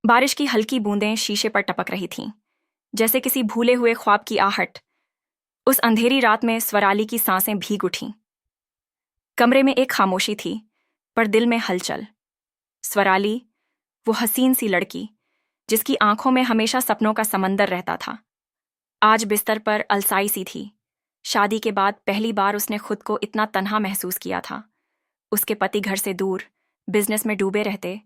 बारिश की हल्की बूंदें शीशे पर टपक रही थीं, जैसे किसी भूले हुए ख्वाब की आहट। उस अंधेरी रात में स्वराली की सांसें भीग उठीं। कमरे में एक खामोशी थी, पर दिल में हलचल। स्वराली, वो हसीन सी लड़की, जिसकी आंखों में हमेशा सपनों का समंदर रहता था, आज बिस्तर पर अलसाई सी थी। शादी के बाद पहली बार उसने खुद को इतना तन्हा महसूस किया था। उसके पति घर से दूर, बिजनेस में डूबे रहते,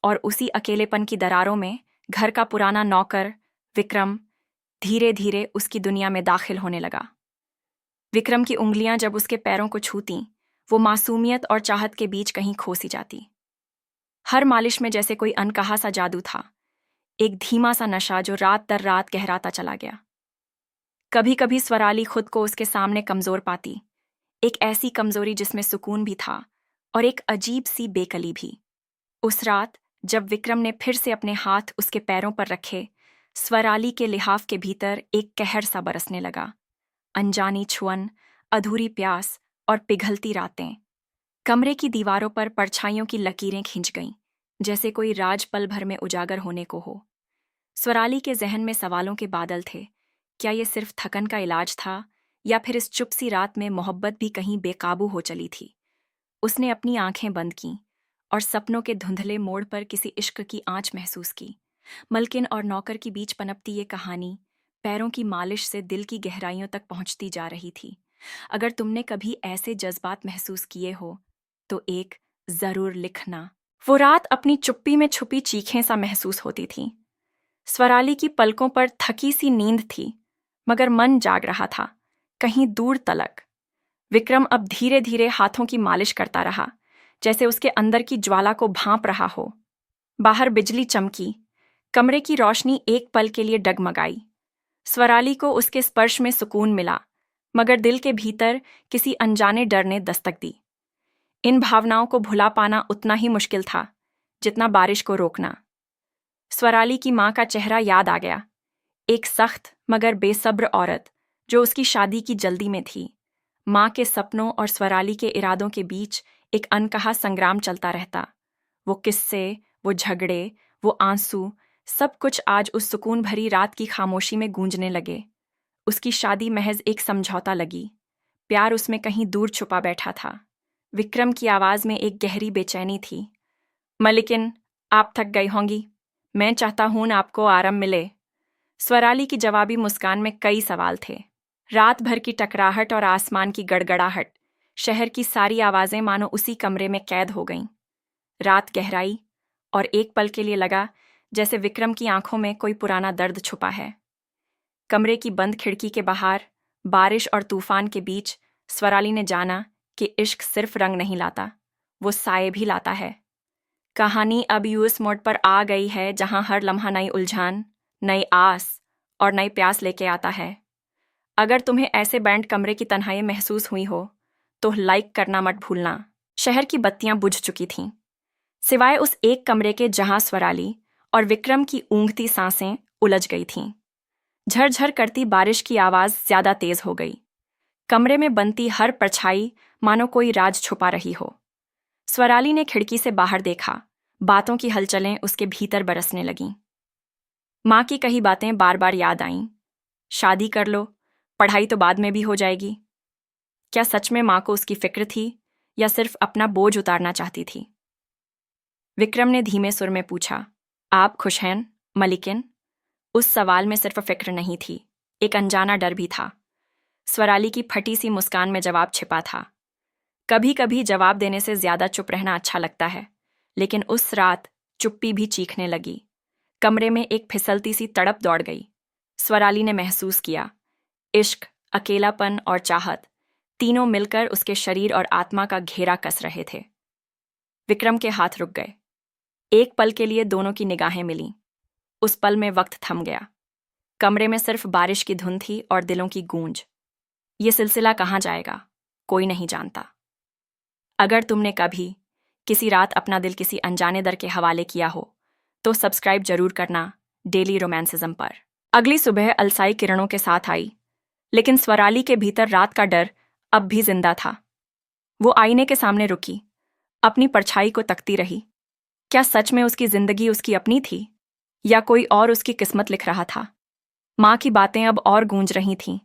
और उसी अकेलेपन की दरारों में घर का पुराना नौकर विक्रम धीरे धीरे उसकी दुनिया में दाखिल होने लगा। विक्रम की उंगलियां जब उसके पैरों को छूतीं, वो मासूमियत और चाहत के बीच कहीं खो सी जाती। हर मालिश में जैसे कोई अनकहा सा जादू था, एक धीमा सा नशा जो रात दर रात गहराता चला गया। कभी कभी स्वराली खुद को उसके सामने कमजोर पाती, एक ऐसी कमजोरी जिसमें सुकून भी था और एक अजीब सी बेकली भी। उस रात जब विक्रम ने फिर से अपने हाथ उसके पैरों पर रखे, स्वराली के लिहाफ के भीतर एक कहर सा बरसने लगा। अनजानी छुअन, अधूरी प्यास और पिघलती रातें। कमरे की दीवारों पर परछाइयों की लकीरें खिंच गईं, जैसे कोई राज पल भर में उजागर होने को हो। स्वराली के जहन में सवालों के बादल थे। क्या ये सिर्फ थकन का इलाज था, या फिर इस चुप सी रात में मोहब्बत भी कहीं बेकाबू हो चली थी? उसने अपनी आंखें बंद कीं और सपनों के धुंधले मोड़ पर किसी इश्क की आंच महसूस की। मलकिन और नौकर के बीच पनपती ये कहानी पैरों की मालिश से दिल की गहराइयों तक पहुंचती जा रही थी। अगर तुमने कभी ऐसे जज्बात महसूस किए हो, तो एक जरूर लिखना। वो रात अपनी चुप्पी में छुपी चीखें सा महसूस होती थी। स्वराली की पलकों पर थकी सी नींद थी, मगर मन जाग रहा था, कहीं दूर तलक। विक्रम अब धीरे धीरे हाथों की मालिश करता रहा, जैसे उसके अंदर की ज्वाला को भांप रहा हो। बाहर बिजली चमकी, कमरे की रोशनी एक पल के लिए डगमगाई। स्वराली को उसके स्पर्श में सुकून मिला, मगर दिल के भीतर किसी अनजाने डर ने दस्तक दी। इन भावनाओं को भुला पाना उतना ही मुश्किल था जितना बारिश को रोकना। स्वराली की मां का चेहरा याद आ गया, एक सख्त मगर बेसब्र औरत जो उसकी शादी की जल्दी में थी। मां के सपनों और स्वराली के इरादों के बीच एक अनकहा संग्राम चलता रहता। वो किस्से, वो झगड़े, वो आंसू, सब कुछ आज उस सुकून भरी रात की खामोशी में गूंजने लगे। उसकी शादी महज एक समझौता लगी, प्यार उसमें कहीं दूर छुपा बैठा था। विक्रम की आवाज में एक गहरी बेचैनी थी। मलिकिन, आप थक गई होंगी, मैं चाहता हूं न आपको आराम मिले। स्वराली की जवाबी मुस्कान में कई सवाल थे। रात भर की टकराहट और आसमान की गड़गड़ाहट, शहर की सारी आवाजें मानो उसी कमरे में कैद हो गईं। रात गहराई, और एक पल के लिए लगा जैसे विक्रम की आंखों में कोई पुराना दर्द छुपा है। कमरे की बंद खिड़की के बाहर, बारिश और तूफान के बीच, स्वराली ने जाना कि इश्क सिर्फ रंग नहीं लाता, वो साए भी लाता है। कहानी अब यूएस मोड पर आ गई है, जहां हर लम्हा नई उलझान, नई आस और नई प्यास लेके आता है। अगर तुम्हें ऐसे बैंड कमरे की तन्हाई महसूस हुई हो, तो लाइक करना मत भूलना। शहर की बत्तियां बुझ चुकी थीं, सिवाय उस एक कमरे के जहां स्वराली और विक्रम की ऊँघती सांसें उलझ गई थीं। झरझर करती बारिश की आवाज ज्यादा तेज हो गई। कमरे में बनती हर परछाई मानो कोई राज छुपा रही हो। स्वराली ने खिड़की से बाहर देखा, बातों की हलचलें उसके भीतर बरसने लगीं। माँ की कही बातें बार बार याद आईं। शादी कर लो, पढ़ाई तो बाद में भी हो जाएगी। क्या सच में माँ को उसकी फिक्र थी, या सिर्फ अपना बोझ उतारना चाहती थी? विक्रम ने धीमे सुर में पूछा, आप खुश हैं, मलिकिन? उस सवाल में सिर्फ फिक्र नहीं थी, एक अनजाना डर भी था। स्वराली की फटी सी मुस्कान में जवाब छिपा था। कभी कभी जवाब देने से ज्यादा चुप रहना अच्छा लगता है, लेकिन उस रात चुप्पी भी चीखने लगी। कमरे में एक फिसलती सी तड़प दौड़ गई। स्वराली ने महसूस किया, इश्क, अकेलापन और चाहत, तीनों मिलकर उसके शरीर और आत्मा का घेरा कस रहे थे। विक्रम के हाथ रुक गए। एक पल के लिए दोनों की निगाहें मिलीं। उस पल में वक्त थम गया। कमरे में सिर्फ बारिश की धुन थी और दिलों की गूंज। ये सिलसिला कहाँ जाएगा, कोई नहीं जानता। अगर तुमने कभी किसी रात अपना दिल किसी अनजाने दर के हवाले किया हो, तो सब्सक्राइब जरूर करना डेली रोमांसिज्म पर। अगली सुबह अलसाई किरणों के साथ आई, लेकिन स्वराली के भीतर रात का डर अब भी जिंदा था। वो आईने के सामने रुकी, अपनी परछाई को तकती रही। क्या सच में उसकी जिंदगी उसकी अपनी थी, या कोई और उसकी किस्मत लिख रहा था। माँ की बातें अब और गूंज रही थीं।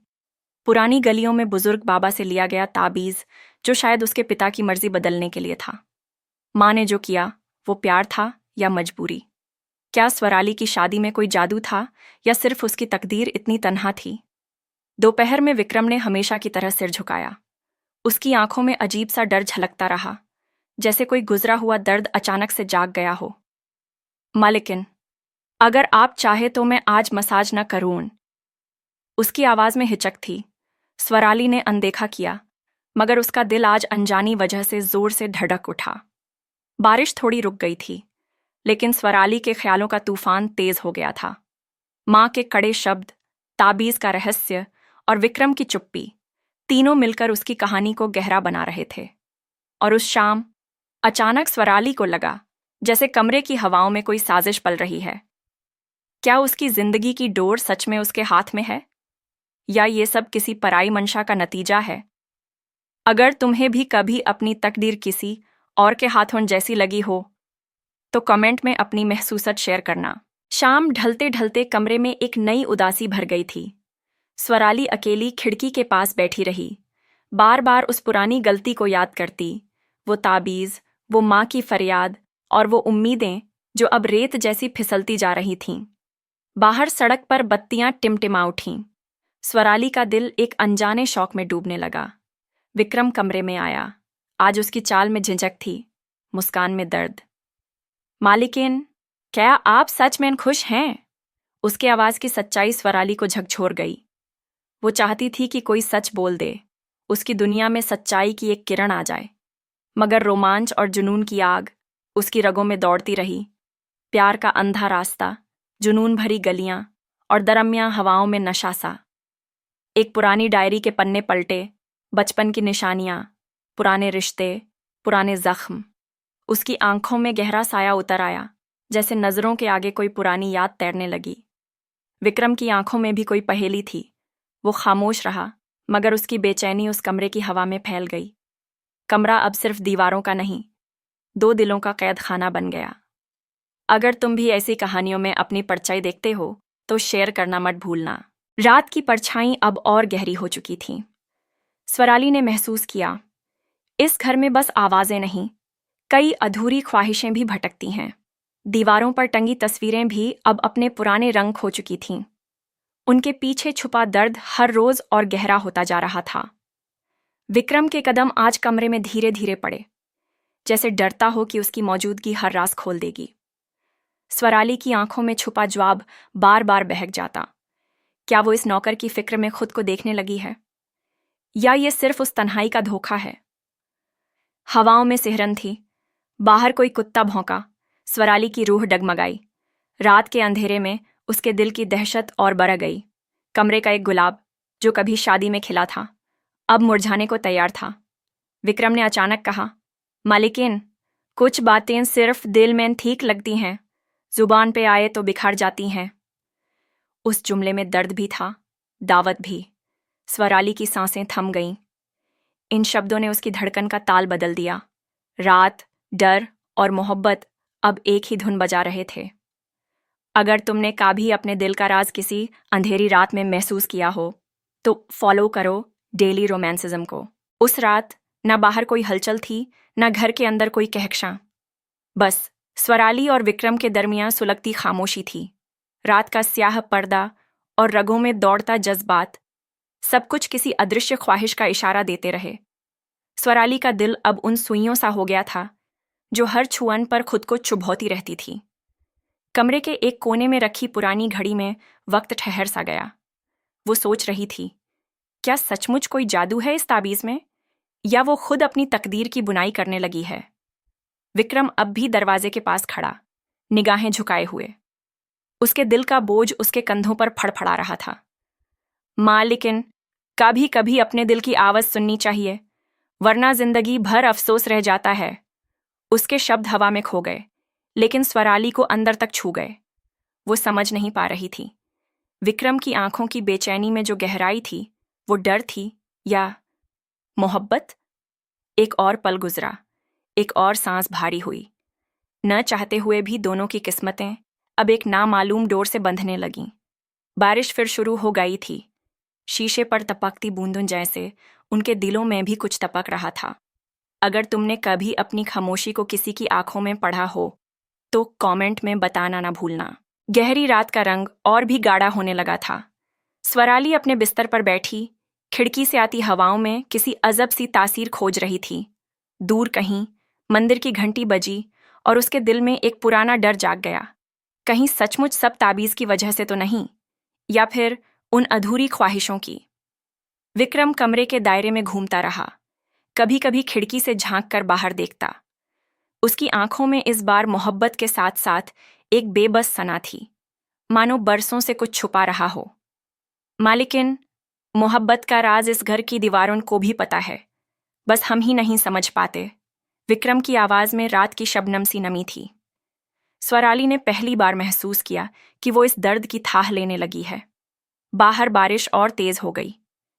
पुरानी गलियों में बुजुर्ग बाबा से लिया गया ताबीज, जो शायद उसके पिता की मर्जी बदलने के लिए था। माँ ने जो किया वो प्यार था या मजबूरी? क्या स्वराली की शादी में कोई जादू था या सिर्फ उसकी तकदीर इतनी तन्हा थी? दोपहर में विक्रम ने हमेशा की तरह सिर झुकाया। उसकी आंखों में अजीब सा डर झलकता रहा, जैसे कोई गुजरा हुआ दर्द अचानक से जाग गया हो। मालिकिन, अगर आप चाहे तो मैं आज मसाज न करूं। उसकी आवाज में हिचक थी। स्वराली ने अनदेखा किया, मगर उसका दिल आज अनजानी वजह से जोर से धड़क उठा। बारिश थोड़ी रुक गई थी, लेकिन स्वराली के ख्यालों का तूफान तेज हो गया था। माँ के कड़े शब्द, ताबीज का रहस्य और विक्रम की चुप्पी, तीनों मिलकर उसकी कहानी को गहरा बना रहे थे। और उस शाम अचानक स्वराली को लगा जैसे कमरे की हवाओं में कोई साजिश पल रही है। क्या उसकी जिंदगी की डोर सच में उसके हाथ में है, या ये सब किसी पराई मंशा का नतीजा है? अगर तुम्हें भी कभी अपनी तकदीर किसी और के हाथों जैसी लगी हो, तो कमेंट में अपनी महसूसत शेयर करना। शाम ढलते ढलते कमरे में एक नई उदासी भर गई थी। स्वराली अकेली खिड़की के पास बैठी रही, बार बार उस पुरानी गलती को याद करती। वो ताबीज, वो माँ की फरियाद और वो उम्मीदें जो अब रेत जैसी फिसलती जा रही थीं। बाहर सड़क पर बत्तियां टिमटिमा उठीं। स्वराली का दिल एक अनजाने शौक में डूबने लगा। विक्रम कमरे में आया। आज उसकी चाल में झिझक थी, मुस्कान में दर्द। मालिकिन, क्या आप सच में खुश हैं? उसकी आवाज की सच्चाई स्वराली को झकझोर गई। वो चाहती थी कि कोई सच बोल दे, उसकी दुनिया में सच्चाई की एक किरण आ जाए, मगर रोमांच और जुनून की आग उसकी रगों में दौड़ती रही। प्यार का अंधा रास्ता, जुनून भरी गलियां और दरमियां हवाओं में नशा सा। एक पुरानी डायरी के पन्ने पलटे, बचपन की निशानियां, पुराने रिश्ते, पुराने जख्म। उसकी आंखों में गहरा साया उतर आया, जैसे नजरों के आगे कोई पुरानी याद तैरने लगी। विक्रम की आंखों में भी कोई पहेली थी। वो खामोश रहा, मगर उसकी बेचैनी उस कमरे की हवा में फैल गई। कमरा अब सिर्फ दीवारों का नहीं, दो दिलों का कैद खाना बन गया। अगर तुम भी ऐसी कहानियों में अपनी परछाई देखते हो तो शेयर करना मत भूलना। रात की परछाई अब और गहरी हो चुकी थी। स्वराली ने महसूस किया, इस घर में बस आवाजें नहीं, कई अधूरी ख्वाहिशें भी भटकती हैं। दीवारों पर टंगी तस्वीरें भी अब अपने पुराने रंग खो चुकी थीं। उनके पीछे छुपा दर्द हर रोज और गहरा होता जा रहा था। विक्रम के कदम आज कमरे में धीरे धीरे पड़े, जैसे डरता हो कि उसकी मौजूदगी हर राज खोल देगी। स्वराली की आंखों में छुपा जवाब बार बार बहक जाता। क्या वो इस नौकर की फिक्र में खुद को देखने लगी है, या ये सिर्फ उस तन्हाई का धोखा है? हवाओं में सिहरन थी। बाहर कोई कुत्ता भौंका। स्वराली की रूह डगमगाई। रात के अंधेरे में उसके दिल की दहशत और बढ़ गई। कमरे का एक गुलाब, जो कभी शादी में खिला था, अब मुरझाने को तैयार था। विक्रम ने अचानक कहा, मालिकिन, कुछ बातें सिर्फ दिल में ठीक लगती हैं, जुबान पे आए तो बिखर जाती हैं। उस जुमले में दर्द भी था, दावत भी। स्वराली की सांसें थम गईं। इन शब्दों ने उसकी धड़कन का ताल बदल दिया। रात, डर और मोहब्बत अब एक ही धुन बजा रहे थे। अगर तुमने कभी अपने दिल का राज किसी अंधेरी रात में महसूस किया हो, तो फॉलो करो डेली रोमांसिज्म को। उस रात न बाहर कोई हलचल थी, न घर के अंदर कोई कहकशां। बस स्वराली और विक्रम के दरमियां सुलगती खामोशी थी। रात का स्याह पर्दा और रगों में दौड़ता जज्बात, सब कुछ किसी अदृश्य ख्वाहिश का इशारा देते रहे। स्वराली का दिल अब उन सुइयों सा हो गया था, जो हर छुअन पर खुद को चुभौती रहती थी। कमरे के एक कोने में रखी पुरानी घड़ी में वक्त ठहर सा गया। वो सोच रही थी, क्या सचमुच कोई जादू है इस ताबीज में, या वो खुद अपनी तकदीर की बुनाई करने लगी है? विक्रम अब भी दरवाजे के पास खड़ा, निगाहें झुकाए हुए। उसके दिल का बोझ उसके कंधों पर फड़फड़ा रहा था। मालिकिन, कभी कभी अपने दिल की आवाज सुननी चाहिए, वरना जिंदगी भर अफसोस रह जाता है। उसके शब्द हवा में खो गए, लेकिन स्वराली को अंदर तक छू गए। वो समझ नहीं पा रही थी, विक्रम की आंखों की बेचैनी में जो गहराई थी, वो डर थी या मोहब्बत। एक और पल गुजरा, एक और सांस भारी हुई। न चाहते हुए भी दोनों की किस्मतें अब एक नामालूम डोर से बंधने लगीं। बारिश फिर शुरू हो गई थी। शीशे पर टपकती बूंदों जैसे उनके दिलों में भी कुछ टपक रहा था। अगर तुमने कभी अपनी खामोशी को किसी की आंखों में पढ़ा हो तो कमेंट में बताना ना भूलना। गहरी रात का रंग और भी गाढ़ा होने लगा था। स्वराली अपने बिस्तर पर बैठी खिड़की से आती हवाओं में किसी अजब सी तासीर खोज रही थी। दूर कहीं मंदिर की घंटी बजी और उसके दिल में एक पुराना डर जाग गया। कहीं सचमुच सब ताबीज की वजह से तो नहीं, या फिर उन अधूरी ख्वाहिशों की। विक्रम कमरे के दायरे में घूमता रहा, कभी कभी खिड़की से झांक कर बाहर देखता। उसकी आंखों में इस बार मोहब्बत के साथ साथ एक बेबस सना थी, मानो बरसों से कुछ छुपा रहा हो। मालिकिन, मोहब्बत का राज इस घर की दीवारों को भी पता है, बस हम ही नहीं समझ पाते। विक्रम की आवाज में रात की शबनम सी नमी थी। स्वराली ने पहली बार महसूस किया कि वो इस दर्द की थाह लेने लगी है। बाहर बारिश और तेज हो गई।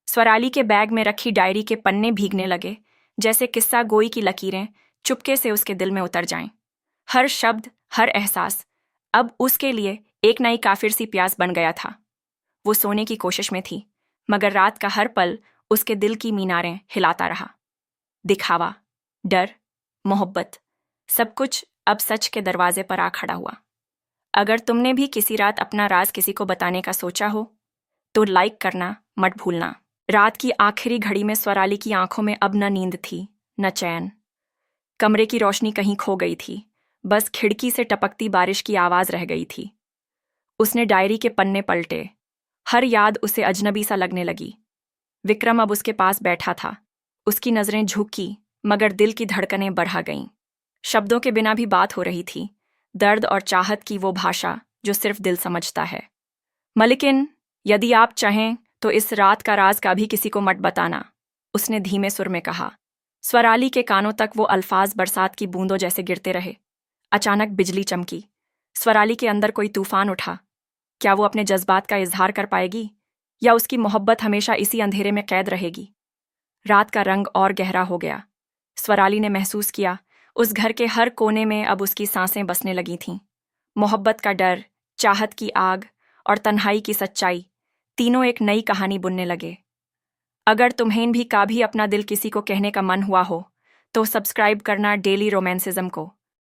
स्वराली के बैग में रखी डायरी के पन्ने भीगने लगे, जैसे किस्सा गोई की लकीरें चुपके से उसके दिल में उतर जाएं। हर शब्द, हर एहसास अब उसके लिए एक नई काफिर सी प्यास बन गया था। वो सोने की कोशिश में थी, मगर रात का हर पल उसके दिल की मीनारें हिलाता रहा। दिखावा, डर, मोहब्बत, सब कुछ अब सच के दरवाजे पर आ खड़ा हुआ। अगर तुमने भी किसी रात अपना राज किसी को बताने का सोचा हो तो लाइक करना मत भूलना। रात की आखिरी घड़ी में स्वराली की आंखों में अब न नींद थी, न चैन। कमरे की रोशनी कहीं खो गई थी, बस खिड़की से टपकती बारिश की आवाज रह गई थी। उसने डायरी के पन्ने पलटे, हर याद उसे अजनबी सा लगने लगी। विक्रम अब उसके पास बैठा था। उसकी नजरें झुकी, मगर दिल की धड़कनें बढ़ा गईं। शब्दों के बिना भी बात हो रही थी, दर्द और चाहत की वो भाषा जो सिर्फ दिल समझता है। मलिकिन, यदि आप चाहें तो इस रात का राज का भी किसी को मत बताना, उसने धीमे सुर में कहा। स्वराली के कानों तक वो अल्फाज बरसात की बूंदों जैसे गिरते रहे। अचानक बिजली चमकी। स्वराली के अंदर कोई तूफान उठा। क्या वो अपने जज्बात का इजहार कर पाएगी, या उसकी मोहब्बत हमेशा इसी अंधेरे में कैद रहेगी? रात का रंग और गहरा हो गया। स्वराली ने महसूस किया उस घर के हर कोने में अब उसकी सांसें बसने लगी थीं। मोहब्बत का डर, चाहत की आग और तन्हाई की सच्चाई, तीनों एक नई कहानी बुनने लगे। अगर तुम्हें भी कभी अपना दिल किसी को कहने का मन हुआ हो तो सब्सक्राइब करना डेली रोमांसिज्म को।